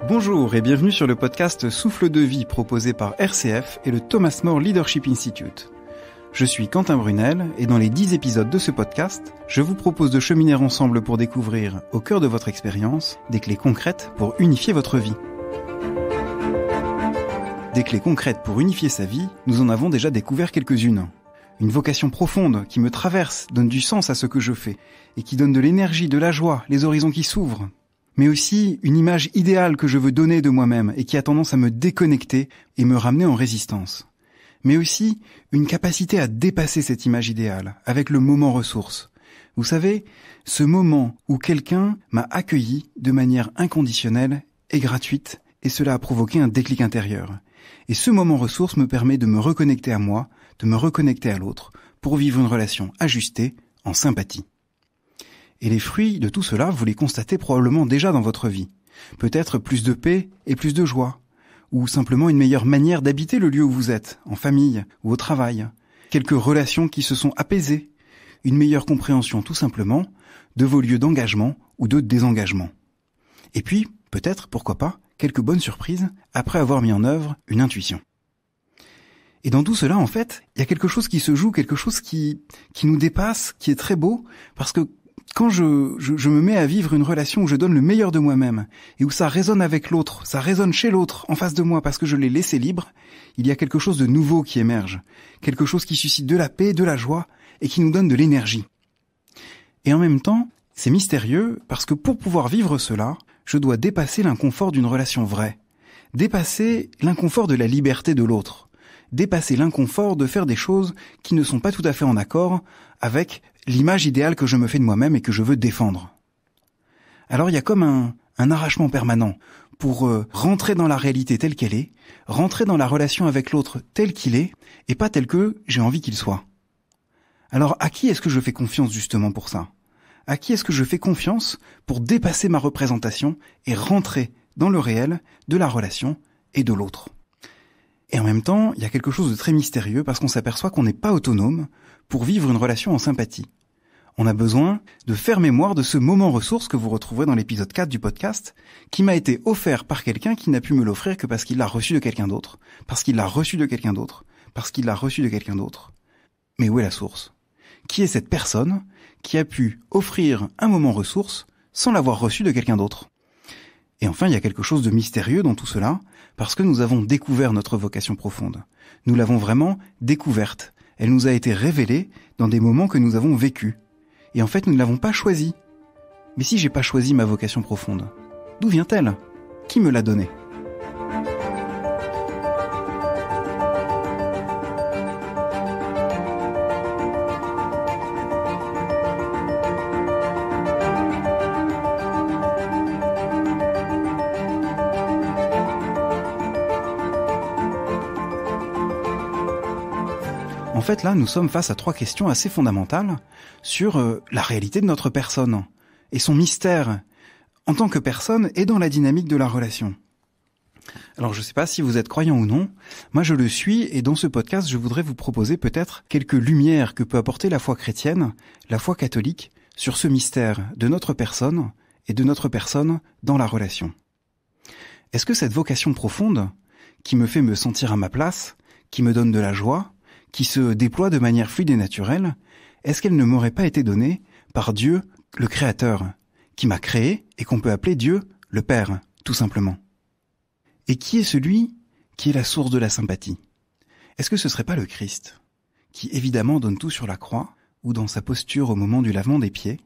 Bonjour et bienvenue sur le podcast Souffle de vie proposé par RCF et le Thomas More Leadership Institute. Je suis Quentin Brunel et dans les 10 épisodes de ce podcast, je vous propose de cheminer ensemble pour découvrir, au cœur de votre expérience, des clés concrètes pour unifier votre vie. Des clés concrètes pour unifier sa vie, nous en avons déjà découvert quelques-unes. Une vocation profonde qui me traverse, donne du sens à ce que je fais et qui donne de l'énergie, de la joie, les horizons qui s'ouvrent. Mais aussi une image idéale que je veux donner de moi-même et qui a tendance à me déconnecter et me ramener en résistance. Mais aussi une capacité à dépasser cette image idéale avec le moment ressource. Vous savez, ce moment où quelqu'un m'a accueilli de manière inconditionnelle et gratuite et cela a provoqué un déclic intérieur. Et ce moment ressource me permet de me reconnecter à moi, de me reconnecter à l'autre pour vivre une relation ajustée, en sympathie. Et les fruits de tout cela, vous les constatez probablement déjà dans votre vie. Peut-être plus de paix et plus de joie. Ou simplement une meilleure manière d'habiter le lieu où vous êtes, en famille ou au travail. Quelques relations qui se sont apaisées. Une meilleure compréhension tout simplement de vos lieux d'engagement ou de désengagement. Et puis, peut-être, pourquoi pas, quelques bonnes surprises après avoir mis en œuvre une intuition. Et dans tout cela, en fait, il y a quelque chose qui se joue, quelque chose qui nous dépasse, qui est très beau, parce que quand je me mets à vivre une relation où je donne le meilleur de moi-même et où ça résonne avec l'autre, ça résonne chez l'autre, en face de moi, parce que je l'ai laissé libre, il y a quelque chose de nouveau qui émerge, quelque chose qui suscite de la paix, de la joie et qui nous donne de l'énergie. Et en même temps, c'est mystérieux parce que pour pouvoir vivre cela, je dois dépasser l'inconfort d'une relation vraie, dépasser l'inconfort de la liberté de l'autre, dépasser l'inconfort de faire des choses qui ne sont pas tout à fait en accord avec l'image idéale que je me fais de moi-même et que je veux défendre. Alors il y a comme un arrachement permanent pour rentrer dans la réalité telle qu'elle est, rentrer dans la relation avec l'autre tel qu'il est et pas tel que j'ai envie qu'il soit. Alors à qui est-ce que je fais confiance justement pour ça ? À qui est-ce que je fais confiance pour dépasser ma représentation et rentrer dans le réel de la relation et de l'autre ? Et en même temps, il y a quelque chose de très mystérieux parce qu'on s'aperçoit qu'on n'est pas autonome pour vivre une relation en sympathie. On a besoin de faire mémoire de ce moment ressource que vous retrouverez dans l'épisode 4 du podcast, qui m'a été offert par quelqu'un qui n'a pu me l'offrir que parce qu'il l'a reçu de quelqu'un d'autre, parce qu'il l'a reçu de quelqu'un d'autre, parce qu'il l'a reçu de quelqu'un d'autre. Mais où est la source ? Qui est cette personne qui a pu offrir un moment ressource sans l'avoir reçu de quelqu'un d'autre ? Et enfin, il y a quelque chose de mystérieux dans tout cela, parce que nous avons découvert notre vocation profonde. Nous l'avons vraiment découverte. Elle nous a été révélée dans des moments que nous avons vécus. Et en fait, nous ne l'avons pas choisie. Mais si j'ai pas choisi ma vocation profonde, d'où vient-elle ? Qui me l'a donnée ? En fait, là, nous sommes face à 3 questions assez fondamentales sur la réalité de notre personne et son mystère en tant que personne et dans la dynamique de la relation. Alors, je ne sais pas si vous êtes croyant ou non, moi je le suis et dans ce podcast, je voudrais vous proposer peut-être quelques lumières que peut apporter la foi chrétienne, la foi catholique, sur ce mystère de notre personne et de notre personne dans la relation. Est-ce que cette vocation profonde, qui me fait me sentir à ma place, qui me donne de la joie, qui se déploie de manière fluide et naturelle, est-ce qu'elle ne m'aurait pas été donnée par Dieu, le Créateur, qui m'a créé et qu'on peut appeler Dieu le Père, tout simplement ? Et qui est celui qui est la source de la sympathie ? Est-ce que ce serait pas le Christ, qui évidemment donne tout sur la croix ou dans sa posture au moment du lavement des pieds,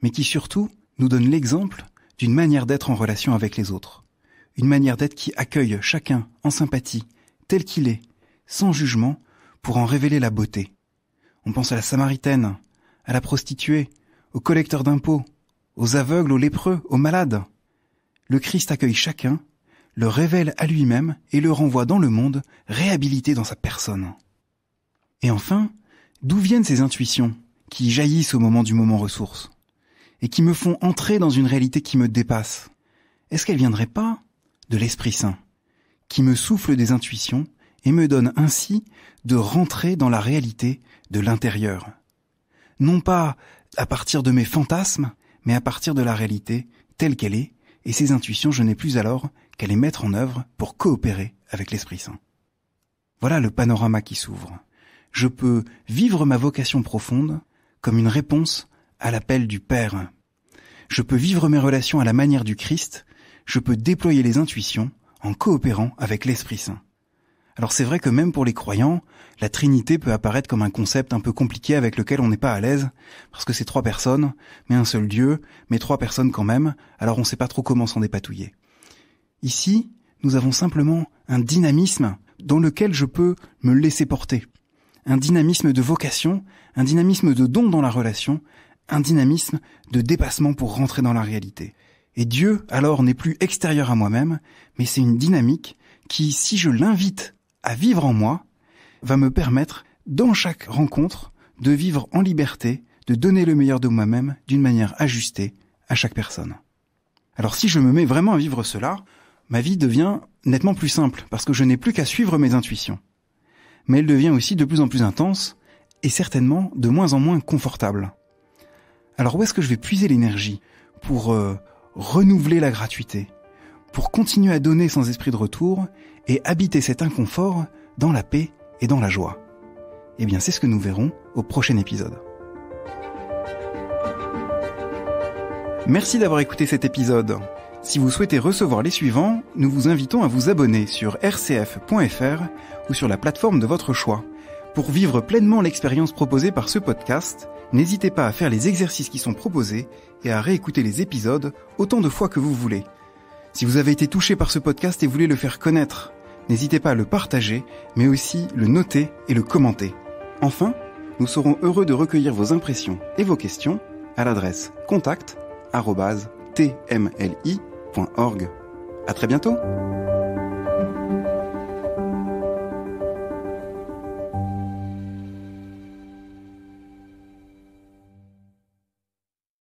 mais qui surtout nous donne l'exemple d'une manière d'être en relation avec les autres, une manière d'être qui accueille chacun en sympathie, tel qu'il est, sans jugement, pour en révéler la beauté. On pense à la Samaritaine, à la prostituée, au collecteur d'impôts, aux aveugles, aux lépreux, aux malades. Le Christ accueille chacun, le révèle à lui-même et le renvoie dans le monde, réhabilité dans sa personne. Et enfin, d'où viennent ces intuitions qui jaillissent au moment du moment ressource et qui me font entrer dans une réalité qui me dépasse ? Est-ce qu'elles viendraient pas de l'Esprit Saint, qui me souffle des intuitions et me donne ainsi de rentrer dans la réalité de l'intérieur. Non pas à partir de mes fantasmes, mais à partir de la réalité telle qu'elle est et ces intuitions, je n'ai plus alors qu'à les mettre en œuvre pour coopérer avec l'Esprit Saint. Voilà le panorama qui s'ouvre. Je peux vivre ma vocation profonde comme une réponse à l'appel du Père. Je peux vivre mes relations à la manière du Christ, je peux déployer les intuitions en coopérant avec l'Esprit Saint. Alors c'est vrai que même pour les croyants, la Trinité peut apparaître comme un concept un peu compliqué avec lequel on n'est pas à l'aise, parce que c'est 3 personnes, mais un seul Dieu, mais 3 personnes quand même, alors on ne sait pas trop comment s'en dépatouiller. Ici, nous avons simplement un dynamisme dans lequel je peux me laisser porter. Un dynamisme de vocation, un dynamisme de don dans la relation, un dynamisme de dépassement pour rentrer dans la réalité. Et Dieu, alors, n'est plus extérieur à moi-même, mais c'est une dynamique qui, si je l'invite à vivre en moi, va me permettre, dans chaque rencontre, de vivre en liberté, de donner le meilleur de moi-même d'une manière ajustée à chaque personne. Alors si je me mets vraiment à vivre cela, ma vie devient nettement plus simple, parce que je n'ai plus qu'à suivre mes intuitions. Mais elle devient aussi de plus en plus intense, et certainement de moins en moins confortable. Alors où est-ce que je vais puiser l'énergie pour renouveler la gratuité, pour continuer à donner sans esprit de retour et habiter cet inconfort dans la paix et dans la joie? Eh bien, c'est ce que nous verrons au prochain épisode. Merci d'avoir écouté cet épisode. Si vous souhaitez recevoir les suivants, nous vous invitons à vous abonner sur rcf.fr ou sur la plateforme de votre choix. Pour vivre pleinement l'expérience proposée par ce podcast, n'hésitez pas à faire les exercices qui sont proposés et à réécouter les épisodes autant de fois que vous voulez. Si vous avez été touché par ce podcast et voulez le faire connaître, n'hésitez pas à le partager, mais aussi le noter et le commenter. Enfin, nous serons heureux de recueillir vos impressions et vos questions à l'adresse contact@tmli.org. À très bientôt!